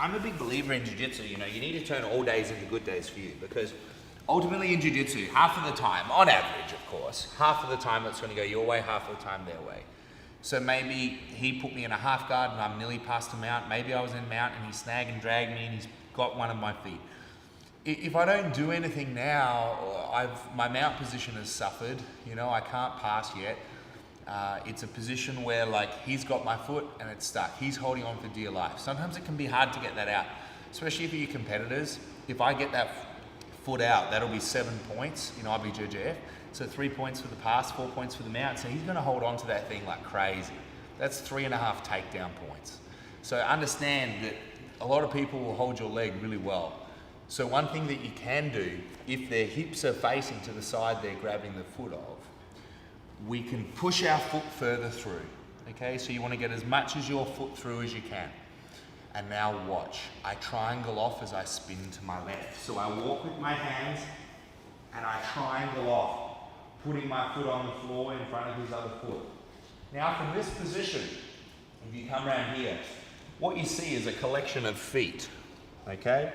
I'm a big believer in jiu-jitsu. You know, you need to turn all days into good days for you, because ultimately in jiu-jitsu, half of the time, on average of course, half of the time it's going to go your way, half of the time their way. So maybe he put me in a half guard and I'm nearly past a mount. Maybe I was in mount and he snagged and dragged me and he's got one of my feet. If I don't do anything now, my mount position has suffered. You know, I can't pass yet. It's a position where like he's got my foot and it's stuck. He's holding on for dear life. Sometimes it can be hard to get that out, especially for your competitors. If I get that foot out, that'll be 7 points in IBJJF. So 3 points for the pass, 4 points for the mount. So he's gonna hold on to that thing like crazy. That's 3.5 takedown points. So understand that a lot of people will hold your leg really well. So one thing that you can do, if their hips are facing to the side they're grabbing the foot of, we can push our foot further through. Okay, so you wanna get as much as your foot through as you can. And now watch, I triangle off as I spin to my left. So I walk with my hands and I triangle off, putting my foot on the floor in front of his other foot. Now from this position, if you come around here, what you see is a collection of feet, okay?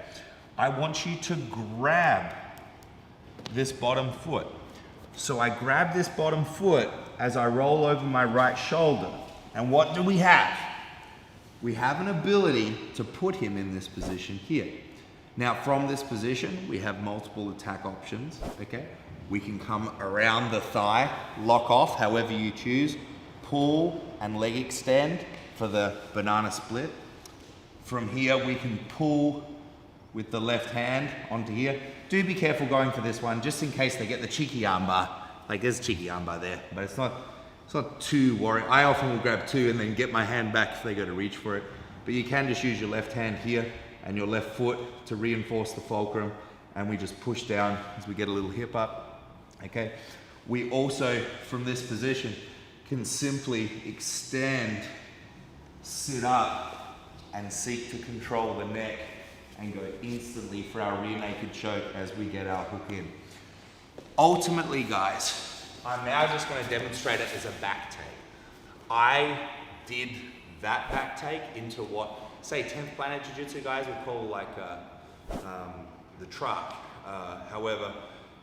I want you to grab this bottom foot. So I grab this bottom foot as I roll over my right shoulder. And what do we have? We have an ability to put him in this position here. Now from this position, we have multiple attack options, okay? We can come around the thigh, lock off however you choose, pull and leg extend for the banana split. From here, we can pull with the left hand onto here. Do be careful going for this one, just in case they get the cheeky armbar. Like there's a cheeky armbar there, but it's not too worrying. I often will grab two and then get my hand back if they go to reach for it. But you can just use your left hand here and your left foot to reinforce the fulcrum, and we just push down as we get a little hip up, okay? We also, from this position, can simply extend, sit up, and seek to control the neck and go instantly for our rear naked choke as we get our hook in. Ultimately, guys, I'm now just going to demonstrate it as a back take. I did that back take into what, say, 10th Planet Jiu-Jitsu guys would call like the truck. However,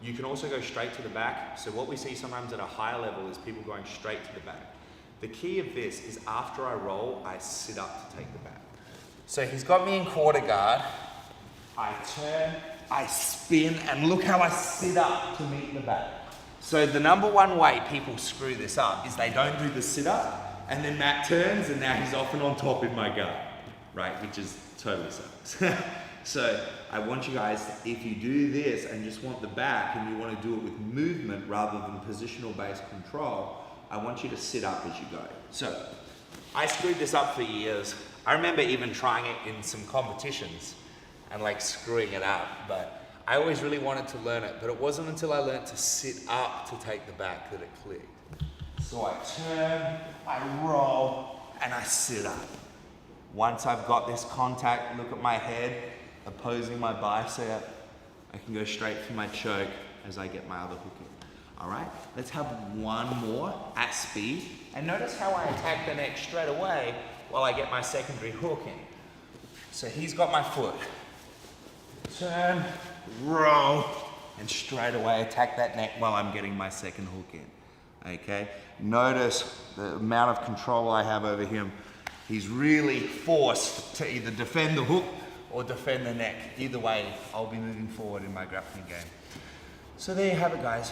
you can also go straight to the back. So what we see sometimes at a higher level is people going straight to the back. The key of this is after I roll, I sit up to take the back. So he's got me in quarter guard. I turn, I spin, and look how I sit up to meet the back. So the number one way people screw this up is they don't do the sit up, and then Matt turns and now he's off and on top in my guard, right? Which is totally sucks. So I want you guys, if you do this and just want the back and you want to do it with movement rather than positional based control, I want you to sit up as you go. So I screwed this up for years. I remember even trying it in some competitions and like screwing it up, but I always really wanted to learn it, but it wasn't until I learned to sit up to take the back that it clicked. So I turn, I roll, and I sit up. Once I've got this contact, look at my head, opposing my bicep, I can go straight for my choke as I get my other hook in. All right, let's have one more at speed. And notice how I attack the neck straight away while I get my secondary hook in. So he's got my foot. Turn, roll, and straight away attack that neck while I'm getting my second hook in, okay? Notice the amount of control I have over him. He's really forced to either defend the hook or defend the neck. Either way, I'll be moving forward in my grappling game. So there you have it, guys.